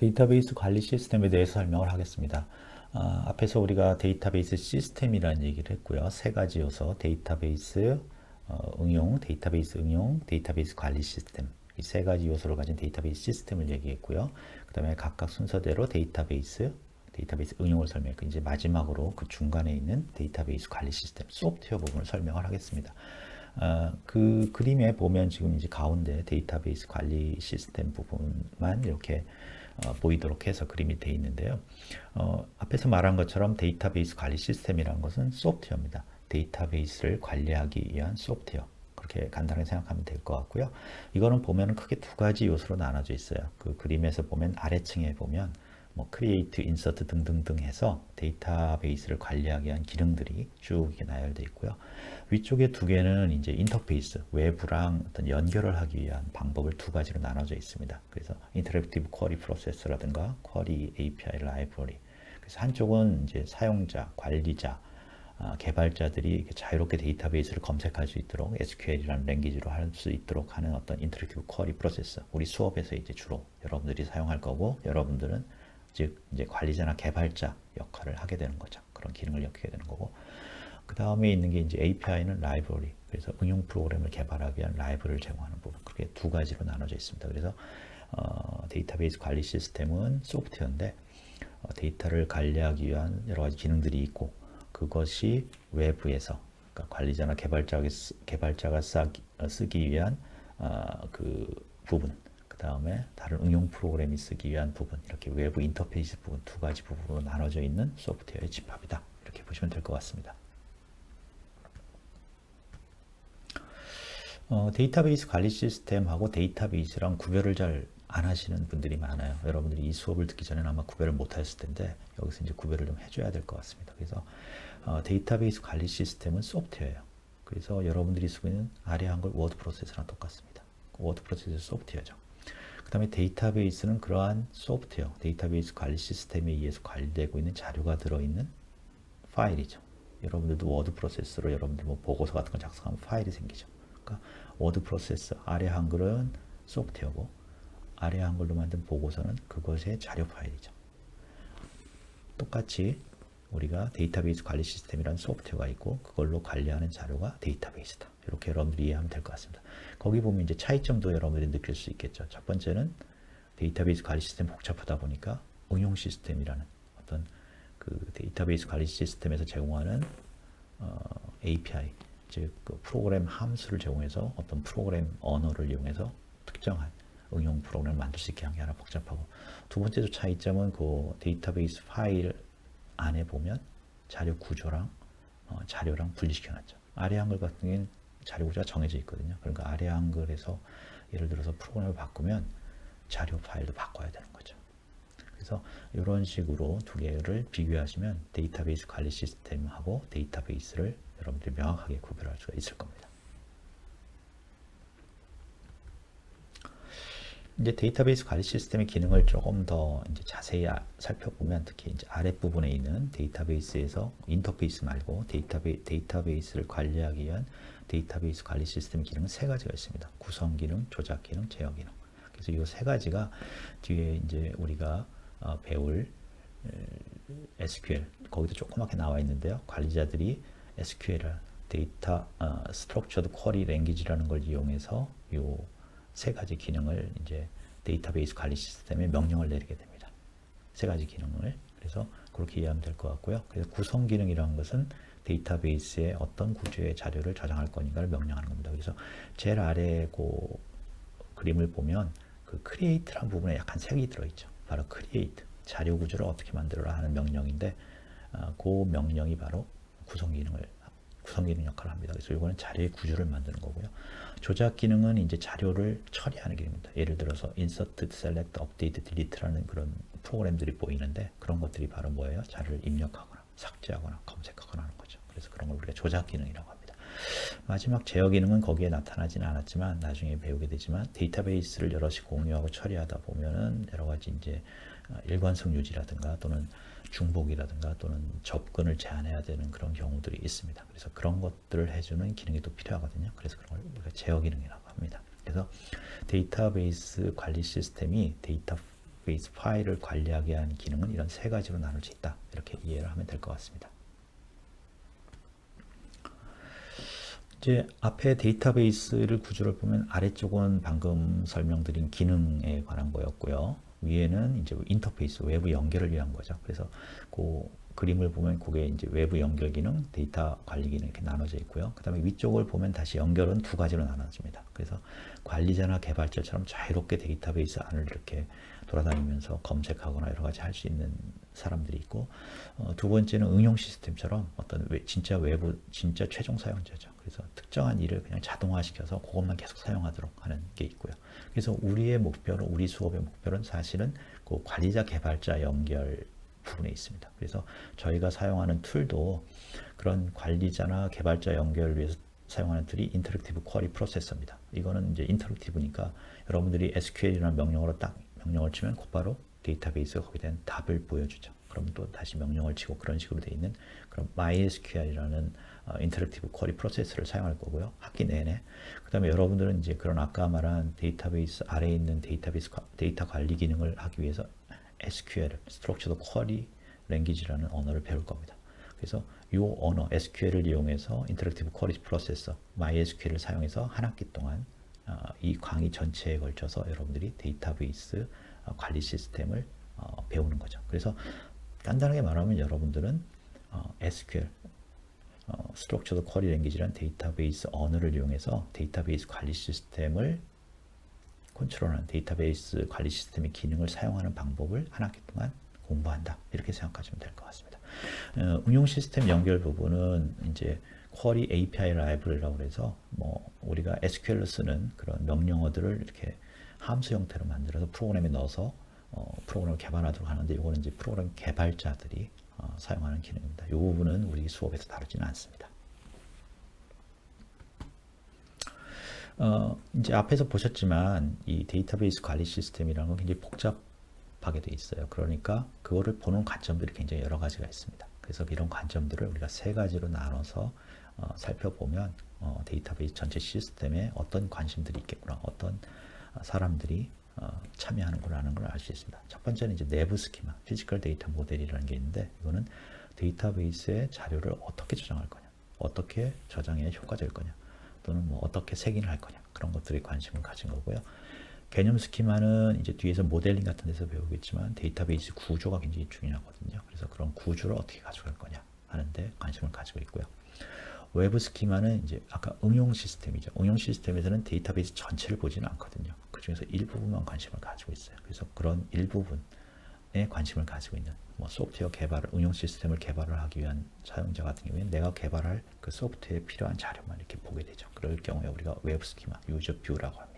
데이터베이스 관리 시스템에 대해서 설명을 하겠습니다. 앞에서 우리가 데이터베이스 시스템이라는 얘기를 했고요. 세 가지 요소, 데이터베이스 데이터베이스 응용, 데이터베이스 관리 시스템. 이 세 가지 요소를 가진 데이터베이스 시스템을 얘기했고요. 그 다음에 각각 순서대로 데이터베이스 응용을 설명했고, 이제 마지막으로 그 중간에 있는 데이터베이스 관리 시스템, 소프트웨어 부분을 설명을 하겠습니다. 그 그림에 보면 지금 이제 가운데 데이터베이스 관리 시스템 부분만 이렇게 보이도록 해서 그림이 되어 있는데요. 앞에서 말한 것처럼 데이터베이스 관리 시스템이라는 것은 소프트웨어입니다. 데이터베이스를 관리하기 위한 소프트웨어. 그렇게 간단하게 생각하면 될 것 같고요. 이거는 보면 크게 두 가지 요소로 나눠져 있어요. 그 그림에서 보면 아래층에 보면 뭐 크리에이트, 인서트 등등등 해서 데이터베이스를 관리하기 위한 기능들이 쭉 이렇게 나열되어 있고요. 위쪽에 두 개는 이제 인터페이스, 외부랑 어떤 연결을 하기 위한 방법을 두 가지로 나눠져 있습니다. 그래서 인터랙티브 쿼리 프로세서라든가 쿼리 API 라이브러리. 그래서 한쪽은 이제 사용자, 관리자, 개발자들이 자유롭게 데이터베이스를 검색할 수 있도록 SQL이라는 랭귀지로 할 수 있도록 하는 어떤 인터랙티브 쿼리 프로세서. 우리 수업에서 이제 주로 여러분들이 사용할 거고, 여러분들은 즉 이제 관리자나 개발자 역할을 하게 되는 거죠. 그런 기능을 엮게 되는 거고, 그 다음에 있는 게 이제 API는 라이브러리. 그래서 응용 프로그램을 개발하기 위한 라이브러리를 제공하는 부분. 그렇게 두 가지로 나눠져 있습니다. 그래서 데이터베이스 관리 시스템은 소프트웨어인데 데이터를 관리하기 위한 여러 가지 기능들이 있고, 그것이 외부에서 그러니까 관리자나 개발자가 쓰기 위한 그 부분, 그 다음에 다른 응용 프로그램이 쓰기 위한 부분, 이렇게 외부 인터페이스 부분 두 가지 부분으로 나눠져 있는 소프트웨어의 집합이다. 이렇게 보시면 될 것 같습니다. 데이터베이스 관리 시스템하고 데이터베이스랑 구별을 잘 안 하시는 분들이 많아요. 여러분들이 이 수업을 듣기 전에는 아마 구별을 못 하셨을 텐데, 여기서 이제 구별을 좀 해줘야 될 것 같습니다. 그래서 데이터베이스 관리 시스템은 소프트웨어예요. 그래서 여러분들이 쓰고 있는 아래 한글 워드 프로세서랑 똑같습니다. 워드 프로세서 소프트웨어죠. 그 다음에 데이터베이스는 그러한 소프트웨어, 데이터베이스 관리 시스템에 의해서 관리되고 있는 자료가 들어있는 파일이죠. 여러분들도 워드 프로세서로 여러분들 뭐 보고서 같은 거 작성하면 파일이 생기죠. 그러니까 워드 프로세서, 아래 한글은 소프트웨어고, 아래 한글로 만든 보고서는 그것의 자료 파일이죠. 똑같이 우리가 데이터베이스 관리 시스템이라는 소프트웨어가 있고, 그걸로 관리하는 자료가 데이터베이스다. 이렇게 여러분들이 이해하면 될 것 같습니다. 거기 보면 이제 차이점도 여러분들이 느낄 수 있겠죠. 첫 번째는 데이터베이스 관리 시스템 복잡하다 보니까 응용 시스템이라는 어떤 그 데이터베이스 관리 시스템에서 제공하는 API, 즉 그 프로그램 함수를 제공해서 어떤 프로그램 언어를 이용해서 특정한 응용 프로그램을 만들 수 있게 한 게 하나 복잡하고, 두 번째 차이점은 그 데이터베이스 파일 안에 보면 자료 구조랑 자료랑 분리시켜놨죠. 아래 한글 같은 경우는 자료 구조가 정해져 있거든요. 그러니까 아래 한글에서 예를 들어서 프로그램을 바꾸면 자료 파일도 바꿔야 되는 거죠. 그래서 이런 식으로 두 개를 비교하시면 데이터베이스 관리 시스템하고 데이터베이스를 여러분들이 명확하게 구별할 수가 있을 겁니다. 이제 데이터베이스 관리 시스템의 기능을 조금 더 이제 자세히 살펴보면, 특히 이제 아랫부분에 있는 데이터베이스에서 인터페이스 말고 데이터베이스를 관리하기 위한 데이터베이스 관리 시스템 기능은 세 가지가 있습니다. 구성 기능, 조작 기능, 제어 기능. 그래서 이 세 가지가 뒤에 이제 우리가 배울 SQL, 거기도 조그맣게 나와 있는데요. 관리자들이 SQL을 데이터 스트럭처드 쿼리 랭귀지라는 걸 이용해서 요 세 가지 기능을 이제 데이터베이스 관리 시스템에 명령을 내리게 됩니다. 세 가지 기능을. 그래서 그렇게 이해하면 될 것 같고요. 그래서 구성 기능이라는 것은 데이터베이스에 어떤 구조의 자료를 저장할 거니까를 명령하는 겁니다. 그래서 제일 아래 그 그림을 보면 그 create라는 부분에 약간 색이 들어있죠. 바로 create, 자료 구조를 어떻게 만들어라 하는 명령인데, 그 명령이 바로 구성 기능 역할을 합니다. 그래서 이거는 자료의 구조를 만드는 거고요. 조작 기능은 이제 자료를 처리하는 기능입니다. 예를 들어서 insert, select, update, delete라는 그런 프로그램들이 보이는데, 그런 것들이 바로 뭐예요? 자료를 입력하거나 삭제하거나 검색하거나 하는 거죠. 그래서 그런 걸 우리가 조작 기능이라고 합니다. 마지막 제어 기능은 거기에 나타나지는 않았지만 나중에 배우게 되지만, 데이터베이스를 여럿이 공유하고 처리하다 보면은 여러 가지 이제 일관성 유지라든가 또는 중복이라든가 또는 접근을 제한해야 되는 그런 경우들이 있습니다. 그래서 그런 것들을 해주는 기능이 또 필요하거든요. 그래서 그런 걸 우리가 제어 기능이라고 합니다. 그래서 데이터베이스 관리 시스템이 데이터베이스 파일을 관리하기 위한 기능은 이런 세 가지로 나눌 수 있다. 이렇게 이해를 하면 될 것 같습니다. 이제 앞에 데이터베이스를 구조를 보면 아래쪽은 방금 설명드린 기능에 관한 거였고요. 위에는 이제 인터페이스, 외부 연결을 위한 거죠. 그래서 그 그림을 보면 그게 이제 외부 연결 기능, 데이터 관리 기능 이렇게 나눠져 있고요. 그 다음에 위쪽을 보면 다시 연결은 두 가지로 나눠집니다. 그래서 관리자나 개발자처럼 자유롭게 데이터베이스 안을 이렇게 돌아다니면서 검색하거나 여러 가지 할 수 있는 사람들이 있고, 두 번째는 응용 시스템처럼 어떤 진짜 외부, 진짜 최종 사용자죠. 그래서 특정한 일을 그냥 자동화시켜서 그것만 계속 사용하도록 하는 게 있고요. 그래서 우리의 목표는, 우리 수업의 목표는 사실은 그 관리자 개발자 연결 부분에 있습니다. 그래서 저희가 사용하는 툴도 그런 관리자나 개발자 연결을 위해서 사용하는 툴이 인터랙티브 쿼리 프로세서입니다. 이거는 이제 인터랙티브니까 여러분들이 SQL이라는 명령어로 딱 명령을 치면 곧바로 데이터베이스가 거기에 대한 답을 보여주죠. 그럼 또 다시 명령을 치고 그런 식으로 되어 있는 그런 MySQL이라는 인터랙티브 쿼리 프로세스를 사용할 거고요. 학기 내내. 그 다음에 여러분들은 이제 그런 아까 말한 데이터베이스 아래에 있는 데이터베이스 데이터 관리 기능을 하기 위해서 SQL, Structured Query Language라는 언어를 배울 겁니다. 그래서 이 언어, SQL을 이용해서 인터랙티브 쿼리 프로세서, MySQL을 사용해서 한 학기 동안 이 강의 전체에 걸쳐서 여러분들이 데이터베이스 관리 시스템을 배우는 거죠. 그래서 간단하게 말하면 여러분들은 SQL, Structured Query Language라는 데이터베이스 언어를 이용해서 데이터베이스 관리 시스템을 컨트롤하는 데이터베이스 관리 시스템의 기능을 사용하는 방법을 한 학기 동안 공부한다. 이렇게 생각하시면 될 것 같습니다. 응용 시스템 연결 부분은 이제 쿼리 API 라이브러리라고 해서 뭐 우리가 SQL로 쓰는 그런 명령어들을 이렇게 함수 형태로 만들어서 프로그램에 넣어서 프로그램을 개발하도록 하는데 이거는 이제 프로그램 개발자들이 사용하는 기능입니다. 이 부분은 우리 수업에서 다루지는 않습니다. 이제 앞에서 보셨지만 이 데이터베이스 관리 시스템이라는 건 굉장히 복잡하게 돼 있어요. 그러니까 그거를 보는 관점들이 굉장히 여러 가지가 있습니다. 그래서 이런 관점들을 우리가 세 가지로 나눠서 살펴보면 데이터베이스 전체 시스템에 어떤 관심들이 있겠구나, 어떤 사람들이 참여하는구나 하는 걸 알 수 있습니다. 첫 번째는 이제 내부 스키마, 피지컬 데이터 모델이라는 게 있는데 이거는 데이터베이스의 자료를 어떻게 저장할 거냐, 어떻게 저장해야 효과적일 거냐, 또는 뭐 어떻게 색인을 할 거냐, 그런 것들에 관심을 가진 거고요. 개념 스키마는 이제 뒤에서 모델링 같은 데서 배우겠지만 데이터베이스 구조가 굉장히 중요하거든요. 그래서 그런 구조를 어떻게 가져갈 거냐 하는데 관심을 가지고 있고요. 외부 스키마는 이제 아까 응용 시스템이죠. 응용 시스템에서는 데이터베이스 전체를 보지는 않거든요. 그 중에서 일부분만 관심을 가지고 있어요. 그래서 그런 일부분에 관심을 가지고 있는 뭐 소프트웨어 개발을, 응용 시스템을 개발을 하기 위한 사용자 같은 경우에는 내가 개발할 그 소프트웨어에 필요한 자료만 이렇게 보게 되죠. 그럴 경우에 우리가 웹 스키마, 유저 뷰라고 합니다.